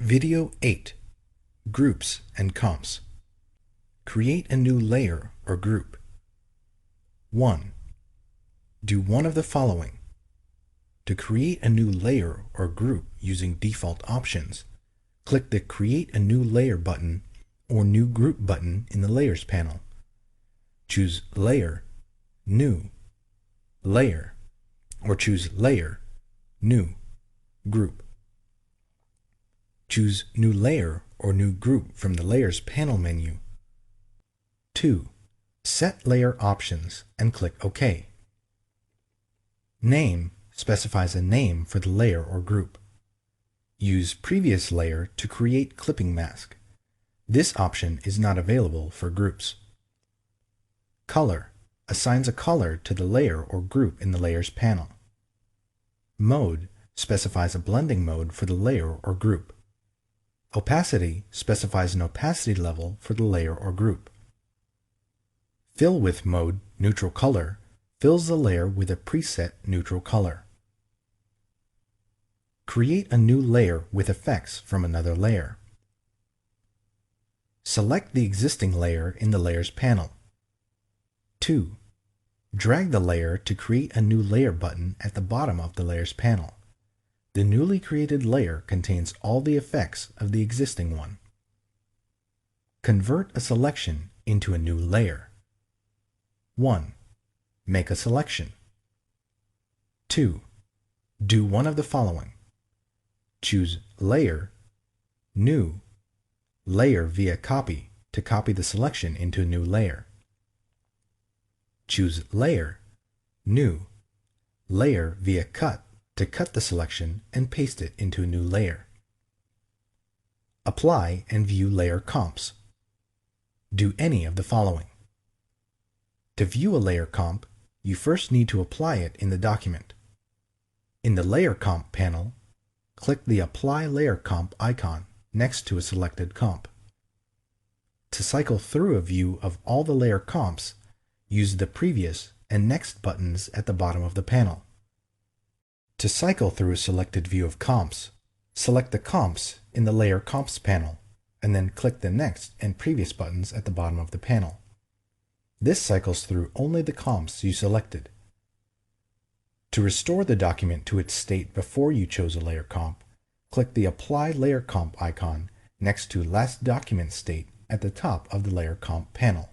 Video 8. Groups and Comps. Create a new layer or group. 1. Do one of the following. To create a new layer or group using default options, click the Create a New Layer button or New Group button in the Layers panel. Choose Layer, New, Layer, or choose Layer, New, Group. Choose New Layer or New Group from the Layers panel menu. 2. Set Layer Options and click OK. Name specifies a name for the layer or group. Use Previous Layer to create clipping mask. This option is not available for groups. Color assigns a color to the layer or group in the Layers panel. Mode specifies a blending mode for the layer or group. Opacity specifies an opacity level for the layer or group. Fill with mode, neutral color, fills the layer with a preset neutral color. Create a new layer with effects from another layer. Select the existing layer in the Layers panel. 2. Drag the layer to create a new layer button at the bottom of the Layers panel. The newly created layer contains all the effects of the existing one. Convert a selection into a new layer. 1. Make a selection. 2. Do one of the following. Choose Layer, New, Layer via Copy to copy the selection into a new layer. Choose Layer, New, Layer via Cut to cut the selection and paste it into a new layer. Apply and view layer comps. Do any of the following. To view a layer comp, you first need to apply it in the document. In the Layer Comp panel, click the Apply Layer Comp icon next to a selected comp. To cycle through a view of all the layer comps, use the Previous and Next buttons at the bottom of the panel. To cycle through a selected view of comps, select the comps in the Layer Comps panel, and then click the Next and Previous buttons at the bottom of the panel. This cycles through only the comps you selected. To restore the document to its state before you chose a layer comp, click the Apply Layer Comp icon next to Last Document State at the top of the Layer Comp panel.